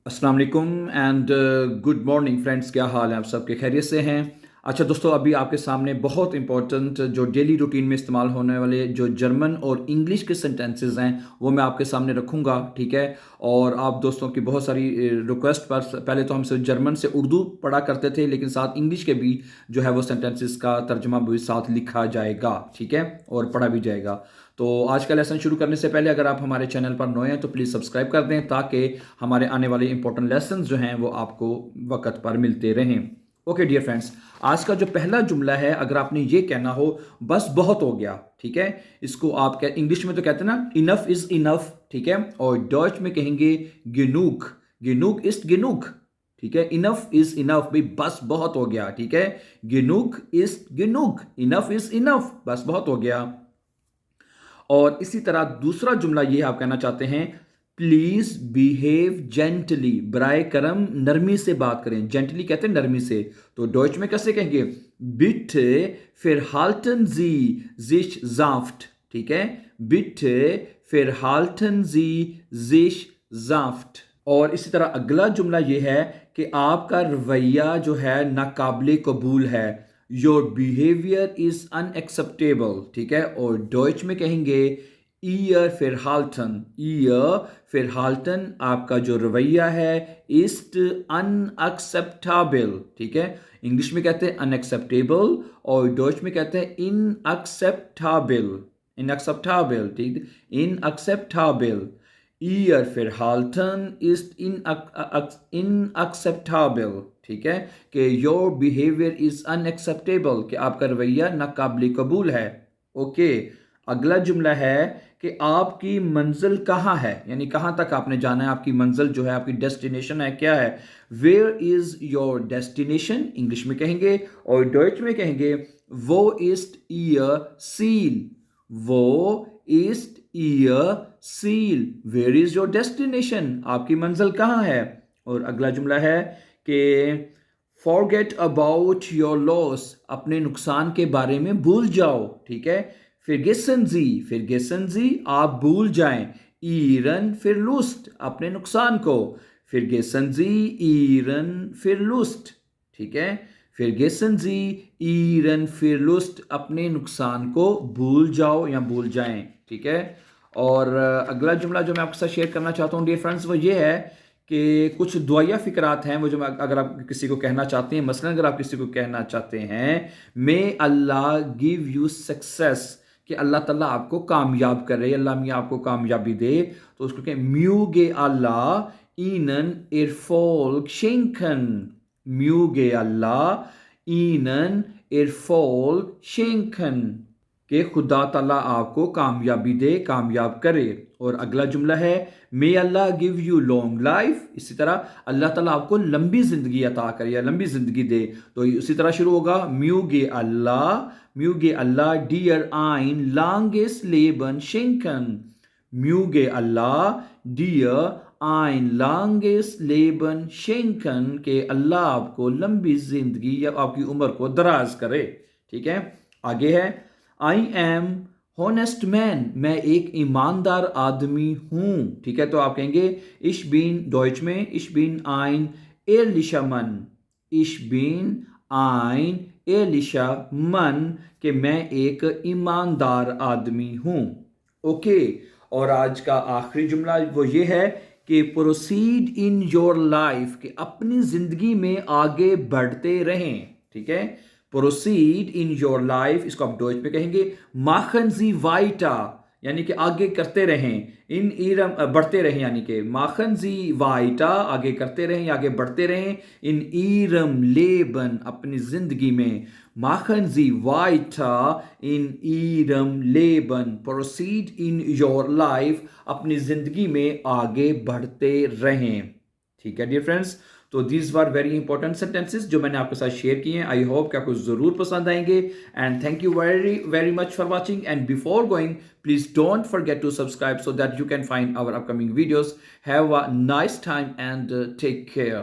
अस्सलाम वालेकुम and good morning friends. क्या हाल है आप सबके? खैरियत से हैं? अच्छा दोस्तों, अभी आपके सामने बहुत इंपॉर्टेंट जो डेली रूटीन में इस्तेमाल होने वाले जो जर्मन और इंग्लिश के सेंटेंसेस हैं वो मैं आपके सामने रखूँगा, ठीक है। और आप दोस्तों की बहुत सारी रिक्वेस्ट पर पहले तो हम सिर्फ जर्मन से उर्दू पढ़ा करते थे, लेकिन साथ इंग्लिश के भी जो है वो सेंटेंसेस का तर्जमा भी साथ लिखा जाएगा, ठीक है, और पढ़ा भी जाएगा। तो आज का लेसन शुरू करने से पहले अगर आप हमारे चैनल पर नए हैं तो प्लीज़ सब्सक्राइब कर दें ताकि हमारे आने वाले इंपॉर्टेंट लेसन जो हैं वो आपको वक्त पर मिलते रहें। ओके डियर फ्रेंड्स, आज का जो पहला जुमला है, अगर आपने ये कहना हो बस बहुत हो गया, ठीक है, इसको आप इंग्लिश में तो कहते हैं ना इनफ इज इनफ, ठीक है, और डॉच में कहेंगे गिनूक, गिनूक इज गिनूक, ठीक है। इनफ इज इनफ, भाई बस बहुत हो गया, ठीक है। गिनूक इज गिनूक, इनफ इज इनफ, बस बहुत हो गया। और इसी तरह दूसरा जुमला ये आप कहना चाहते हैं प्लीज बिहेव जेंटली, बराए करम नरमी से बात करें। जेंटली कहते हैं नरमी से, तो डॉइच में कैसे कहेंगे? बिटे फिर हाल्टन जी जिश जाफ्ट, ठीक है, बिटे फिर हाल्टन जी जिश जाफ्ट। और इसी तरह अगला जुमला ये है कि आपका रवैया जो है नाकाबिले कबूल है, योर बिहेवियर इज अनएक्सेप्टेबल, ठीक है। और डॉइच में कहेंगे ईयर फिर हाल्टन, ईयर फिर हाल्टन, आपका जो रवैया है इस्ट अनएक्सेप्टेबल, ठीक है। इंग्लिश में कहते हैं अनएक्सेप्टेबल और डॉइच में कहते हैं इनएक्सेप्टेबल, इनएक्सेप्टेबल, ठीक, इनएक्सेप्टेबल। ईयर फिर हाल्टन इज इनएक्सेप्टेबल, ठीक है, कि योर बिहेवियर इज अनएक्सेप्टेबल, कि आपका रवैया नाकाबिल कबूल है। ओके, अगला जुमला है कि आपकी मंजिल कहाँ है, यानी कहाँ तक आपने जाना है, आपकी मंजिल जो है, आपकी डेस्टिनेशन है, क्या है। Where is your destination, English में कहेंगे, और डॉइच में कहेंगे वो इस्ट ईयर सील, वो ईस्ट ईयर सील, वेयर इज योर डेस्टिनेशन, आपकी मंजिल कहाँ है। और अगला जुमला है कि फॉरगेट अबाउट योर लॉस, अपने नुकसान के बारे में भूल जाओ, ठीक है। फिर गेसन जी आप भूल जाएं, ईरन फिर लुस्ट, अपने नुकसान को, फिर गेसन जी ईरन फिर लुस्ट, ठीक है। फिर गेसन जी ईरन फिर लुस्ट, अपने नुकसान को भूल जाओ या भूल जाएं, ठीक है। और अगला जुमला जो मैं आपके साथ शेयर करना चाहता हूँ डियर फ्रेंड्स वो ये है कि कुछ दुआया फिक्रात हैं वो जो अगर आप किसी को कहना चाहते हैं, मसलन अगर आप किसी को कहना चाहते हैं मे अल्लाह गिव यू सक्सेस, कि अल्लाह ताला आपको कामयाब करे, अल्लाह मियाँ आपको कामयाबी दे, तो उसको कहें म्यूगे अल्लाह ईनन इरफोल शेंखन, म्यूगे अल्लाह ईनन इरफोल शेंखन, कि खुदा ताला आपको कामयाबी दे, कामयाब करे। और अगला जुमला है मे अल्लाह गिव यू लॉन्ग लाइफ, इसी तरह अल्लाह ताला आपको लंबी जिंदगी अता करे या लंबी जिंदगी दे, तो इसी तरह शुरू होगा म्यूगे अल्लाह डियर आइन लॉन्गेस्ट लेबन शेंकन, म्यूगे अल्लाह डियर आइन लॉन्गेस्ट लेबन शेंकन, के अल्लाह आपको लंबी जिंदगी या आपकी उम्र को दराज करे, ठीक है। आगे है आई एम हॉनेस्ट मैन, मैं एक ईमानदार आदमी हूं, ठीक है। तो आप कहेंगे इश बीन, डॉइच में इश बीन आइन एलिशा मन, इश बीन आइन एलिशा मन, कि मैं एक ईमानदार आदमी हूं। ओके, और आज का आखिरी जुमला वो ये है कि प्रोसीड इन योर लाइफ, कि अपनी जिंदगी में आगे बढ़ते रहें, ठीक है। प्रोसीड इन योर लाइफ, इसको आप डॉइच में कहेंगे माखन जी वाइटा, यानी कि आगे करते रहें, इन ईरम बढ़ते रहें, यानी कि माखन जी वाइटा आगे करते रहें, आगे बढ़ते रहें, इन ईरम लेबन अपनी जिंदगी में, माखन जी वाइटा इन ईरम लेबन, प्रोसीड इन योर लाइफ, अपनी जिंदगी में आगे बढ़ते रहें, ठीक है डियर फ्रेंड्स। तो these were very important sentences जो मैंने आपके साथ शेयर किए हैं। आई होप कि आपको जरूर पसंद आएंगे and thank you very very much for watching and before going please don't forget to subscribe so that you can find our upcoming videos. Have a nice time and take care.